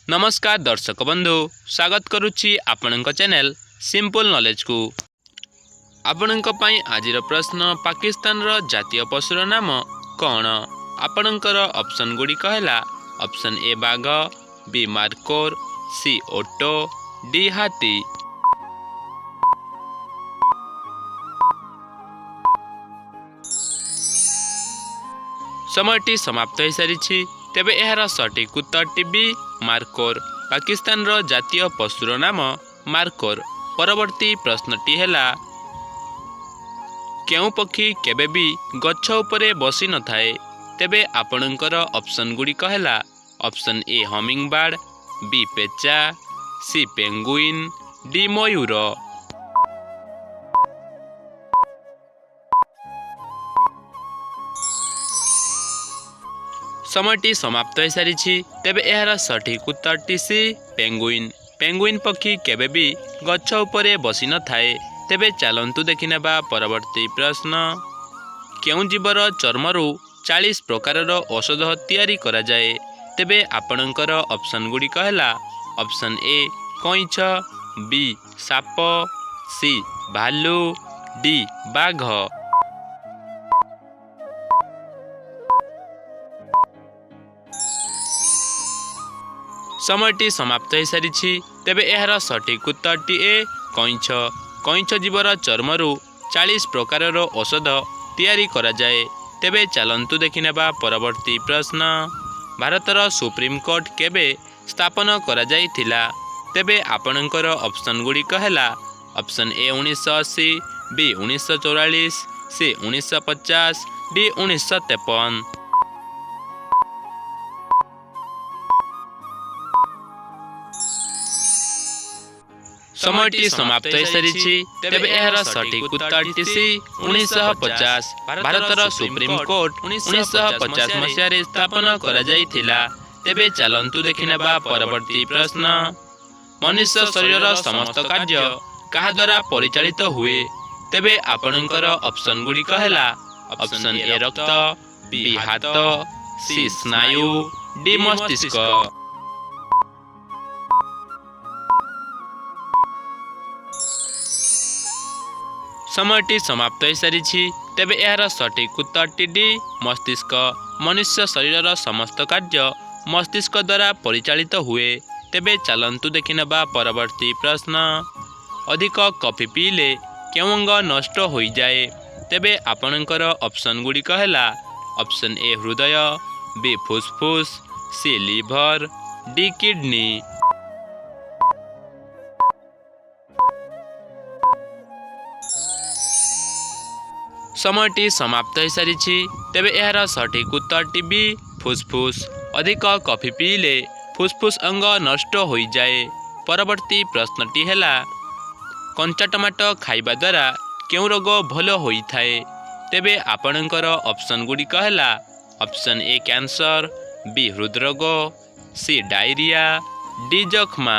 नमस्कार दर्शक बंधु, स्वागत करुच्ची आपणक चैनल सिंपल नॉलेज को। आपणक पई आजिर प्रश्न, पाकिस्तान रो जातीय पशुर नाम कौन? आपणकर ऑप्शन गुड़ी कहला ऑप्शन ए बाघ, बी मार्कोर, सी ओटो, डी हाथी। समयटी समाप्त हो सारी, तेबे एहार सटीक उत्तरटी बी मार्कोर। पाकिस्तान रो जातीय पशुर नाम मार्कोर। परवर्ती प्रश्नटी हैला, केउ पक्षी केबे भी गछ उपरे बसी न थाए? तेबे आपणकर ऑप्शन गुड़ी कहला option A humming bird, B पेचा, सी पेंगुइन, डी मयूर। समयटी समाप्त हो सारी, तेबे एहार सठिक उत्तरटी सी पेंगुइन। पेंगुइन पक्षी केबे भी गछ उपरे बसी न थाए। तेबे चलंतु देखिनेबा परवर्ती प्रश्न, केउ जीवर चर्मरू 40 प्रकार औषध तैयारी करा जाए? तेबे आपणकर ऑप्शन गुड़ी कहला ऑप्शन ए कईछ, बी साप, सी भालू, डी बाघ। समयटी समाप्त हो सारी, तेबे एहार सठिक उत्तरटी ए कईछ। कईछ जीवर चर्मरू 40 प्रकार औषध तैयारी करा जाए। तेबे चलंतु देखिनेबा परवर्ती प्रश्न, भारतर सुप्रीम कोर्ट केबे स्थापन करा जाइथिला? तेबे आपणकर ऑप्शन गुड़ी कहला option A 1980, B 1944, C 1950, D 1953। समयटी समाप्त हो सारी, तेबे एहार सठिक उत्तरटी सी 1950। भारतर सुप्रीम कोर्ट 1950 मसीह स्थापन करा जाइथिला। तेबे चलंतु देखिनेबा परवर्ती प्रश्न, मनुष्य शरीर समस्त कार्य कहा द्वारा परिचालित हुए? तेबे आपणकर ऑप्शन गुड़ी कहला ऑप्शन ए रक्त, बी हाथ, सी स्नायु, डी मस्तिष्क। समयटी समाप्त हो सारी, तेबे एहार सठिक उत्तरटी डी मस्तिष्क। मनुष्य शरीर समस्त कार्य मस्तिष्क द्वारा परिचालित हुए। तेबे चलंतु देखिनेबा परवर्ती प्रश्न, अधिक कॉफी पीले केउ अंग नष्ट हो जाए? तेबे आपणकर ऑप्शन गुड़ी कहला ऑप्शन ए हृदय, बी फुसफुस, सी लिभर, डी किडनी। समयटी समाप्त हो सारी, तेबे एहार सठिक उत्तरटी बी फुसफुस। अधिक कॉफी पीले फुसफुस अंग नष्ट हो जाए। परवर्ती प्रश्नटी हैला, कंचा टमाटो खाइबा द्वारा केउ रोग भल होई थाए? तेबे आपणकर ऑप्शन गुड़ी कहला ऑप्शन ए कैंसर, बी हृदरोग, सी डायरिया, डी जख्मा।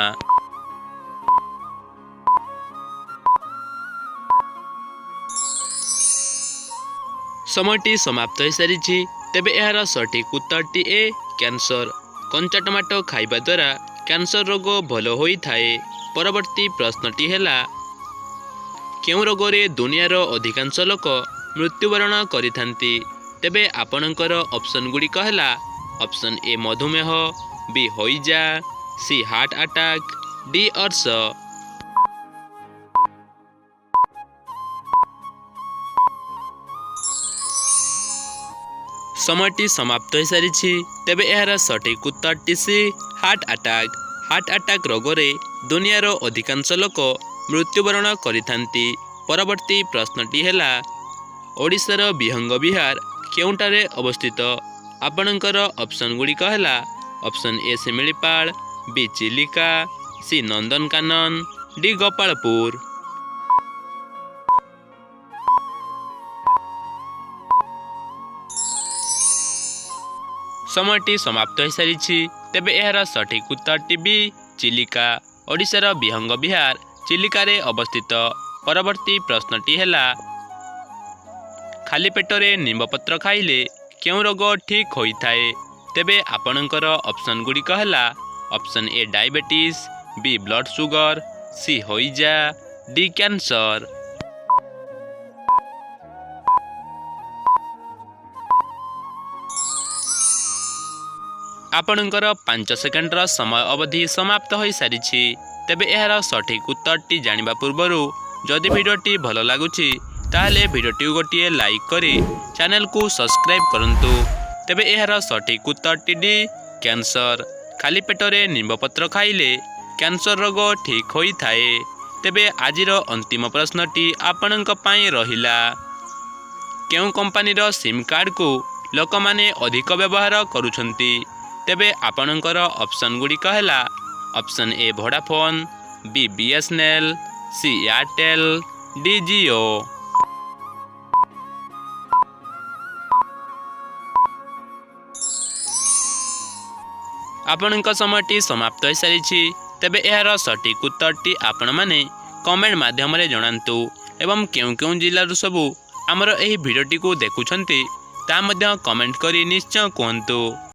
समयटी समाप्त हो सारी, तेबे एहार सठिक उत्तरटी ए कैंसर। कंचा टमाटो खाइबा द्वारा कैंसर रोग भल होई थाए। परवर्ती प्रश्नटी हैला, केउ रोगरे दुनियार अधिकांश लोक मृत्युवरण करिथांती? तेबे आपणकर ऑप्शन गुड़ी कहला ऑप्शन ए मधुमेह, बी हईजा, सी हार्ट अटैक, डी अर्श। समयटी समाप्त हो सारी, तेबे एहार सठिक उत्तरटी सी हार्ट अटैक। हार्ट अटैक रोगरे दुनियार अधिकांश लोक मृत्युवरण करिथांती। परवर्ती प्रश्नटी हैला, ओडिशार विहंग विहार केउटारे अवस्थित? आपणकर ऑप्शन गुड़ी कहला option A Similipal, B Chilika, C Nandankanan, D Gopalpur. समयटी समाप्त हो सारी, तेबे एहार सठिक उत्तरटी बी चिलिका। ओडिशार विहंग विहार चिलिकारे अवस्थित। परवर्ती प्रश्नटी हैला, खाली पेटरे निम्बपत्र खाइले केउ रोग ठीक होई थाए? तेबे आपणकर ऑप्शन गुड़ी कहला option A diabetes, B blood sugar, C हईजा, डी कैंसर। आपणकर 5 सेकेंडर समय अवधि समाप्त हो सारी। तेबे यार सठिक उत्तरटी जानिबा पूर्वरु जदि भिडियोटी भल लगुछि ताहले भिडियोटी गोटे लाइक करी चैनल को सब्सक्राइब करंतु। तेबे यार सठिक उत्तरटी डी कैंसर। खाली पेटरे निम्बपत्र खाइले कैंसर रोग ठीक होई थाए। तेबे आजिर अंतिम प्रश्नटी आपणक पई रहिला, केउ कंपनीर सिम कार्ड को लोक माने अधिक व्यवहार करुछंती? तेबे आपणकर ऑप्शन गुडी कहला, option A Vodafone, B BSNL, C Airtel, D Jio. आपणक समयटी समाप्त हो सारी। तेबे यार सठिक उत्तरटी आपण माने कमेंट माध्यम रे जणांतु एवं केउ केउ जिल्लारु सबु आमर एही भिडियोटी को देखुछंती ता मध्य कमेंट करी निश्चय कहंतु।